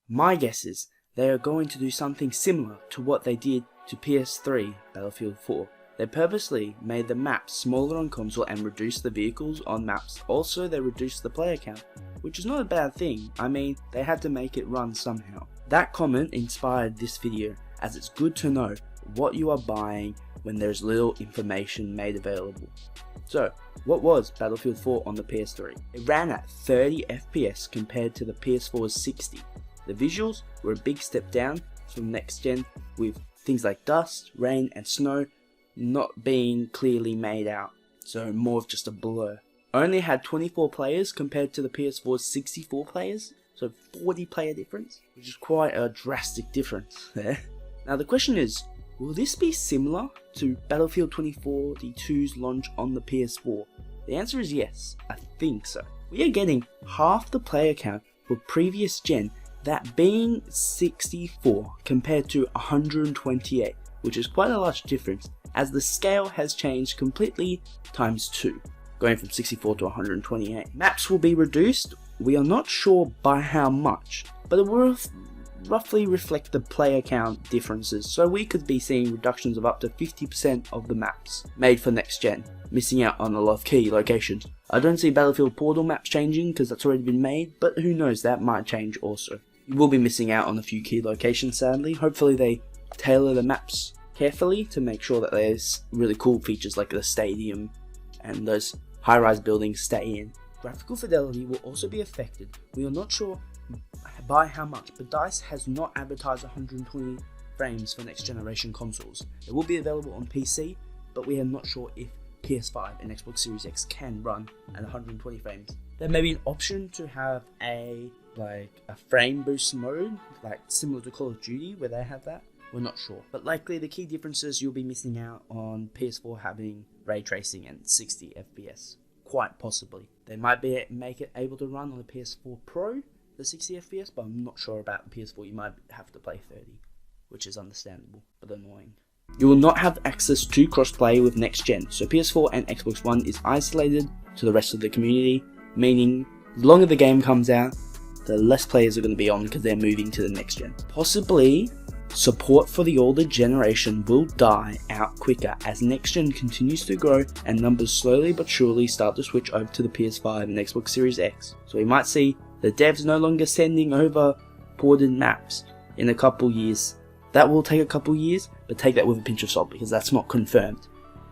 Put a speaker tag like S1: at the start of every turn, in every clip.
S1: My guess is they are going to do something similar to what they did to PS3 Battlefield 4. They purposely made the maps smaller on console and reduced the vehicles on maps. Also, they reduced the player count, which is not a bad thing. I mean, they had to make it run somehow. That comment inspired this video, as it's good to know what you are buying when there's little information made available. So, what was Battlefield 4 on the PS3? It ran at 30 FPS compared to the PS4's 60. The visuals were a big step down from next gen, with things like dust, rain and snow not being clearly made out, so more of just a blur. Only had 24 players compared to the PS4's 64 players, so 40 player difference, which is quite a drastic difference there. Now the question is, will this be similar to Battlefield 2042's launch on the PS4? The answer is yes, I think so. We are getting half the player count for previous gen, that being 64 compared to 128, which is quite a large difference, as the scale has changed completely times 2, going from 64 to 128. Maps will be reduced, we are not sure by how much, but it will roughly reflect the player count differences, so we could be seeing reductions of up to 50% of the maps made for next gen, missing out on a lot of key locations. I don't see Battlefield Portal maps changing because that's already been made, but who knows, that might change also. You will be missing out on a few key locations sadly. Hopefully they tailor the maps carefully to make sure that there's really cool features like the stadium and those high-rise buildings stay in. Graphical fidelity will also be affected. We are not sure by how much, but DICE has not advertised 120 frames for next generation consoles. It will be available on PC, but we are not sure if PS5 and Xbox Series X can run at 120 frames. There may be an option to have a frame boost mode, like similar to Call of Duty where they have that. We're not sure, but likely the key differences you'll be missing out on PS4 having ray tracing and 60 FPS. Quite possibly. They might make it able to run on the PS4 Pro, the 60 FPS, but I'm not sure about the PS4. You might have to play 30, which is understandable, but annoying. You will not have access to crossplay with next gen, so PS4 and Xbox One is isolated to the rest of the community, meaning the longer the game comes out, the less players are going to be on because they're moving to the next gen. Possibly, support for the older generation will die out quicker as next gen continues to grow and numbers slowly but surely start to switch over to the PS5 and Xbox Series X. So we might see the devs no longer sending over ported maps in a couple years. That will take a couple years, but take that with a pinch of salt because that's not confirmed.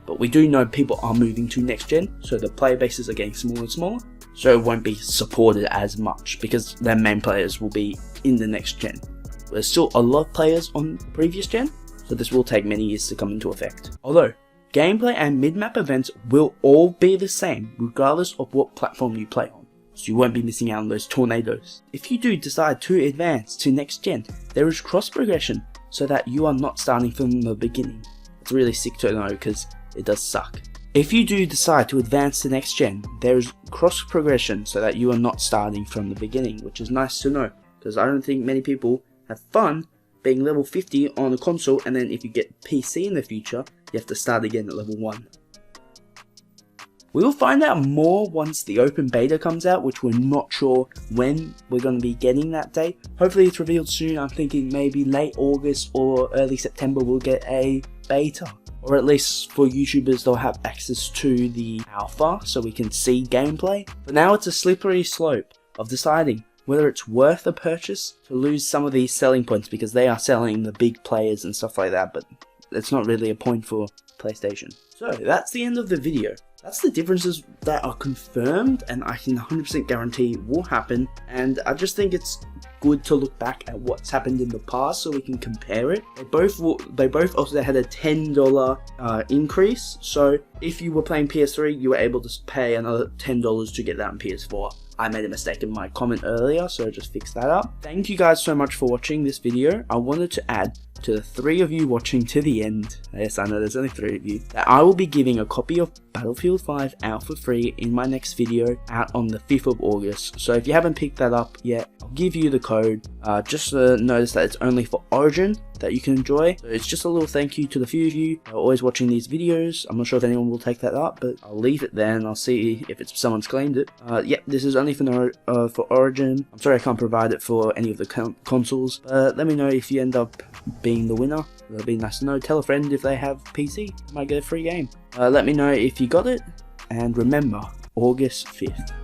S1: But we do know people are moving to next gen, so the player bases are getting smaller and smaller, so it won't be supported as much because their main players will be in the next gen. There's still a lot of players on previous gen, so this will take many years to come into effect. Although, gameplay and mid-map events will all be the same regardless of what platform you play on, so you won't be missing out on those tornadoes. If you do decide to advance to next gen, there is cross progression so that you are not starting from the beginning. It's really sick to know because it does suck. If you do decide to advance to next gen, there is cross progression so that you are not starting from the beginning, which is nice to know because I don't think many people have fun being level 50 on a console, and then if you get PC in the future, you have to start again at level 1. We will find out more once the open beta comes out, which we're not sure when we're going to be getting that date. Hopefully it's revealed soon. I'm thinking maybe late August or early September we'll get a beta. Or at least for YouTubers they'll have access to the alpha so we can see gameplay. But now it's a slippery slope of deciding whether it's worth a purchase to lose some of these selling points because they are selling the big players and stuff like that, but it's not really a point for PlayStation. So that's the end of the video. That's the differences that are confirmed and I can 100% guarantee will happen, and I just think it's good to look back at what's happened in the past so we can compare it. They both also had a $10 increase, so if you were playing PS3 you were able to pay another $10 to get that on PS4. I made a mistake in my comment earlier, so just fix that up. Thank you guys so much for watching this video. I wanted to add to the 3 of you watching to the end, yes I know there's only 3 of you, that I will be giving a copy of Battlefield Battlefield 5 out for free in my next video out on the 5th of August. So if you haven't picked that up yet, I'll give you the code. Just notice that it's only for Origin that you can enjoy. So it's just a little thank you to the few of you who are always watching these videos. I'm not sure if anyone will take that up, but I'll leave it there and I'll see if someone's claimed it. Yep, this is only for Origin. I'm sorry I can't provide it for any of the consoles, but let me know if you end up being the winner. It'll be nice to know. Tell a friend if they have PC. You might get a free game. Let me know if you got it, and remember, August 5th.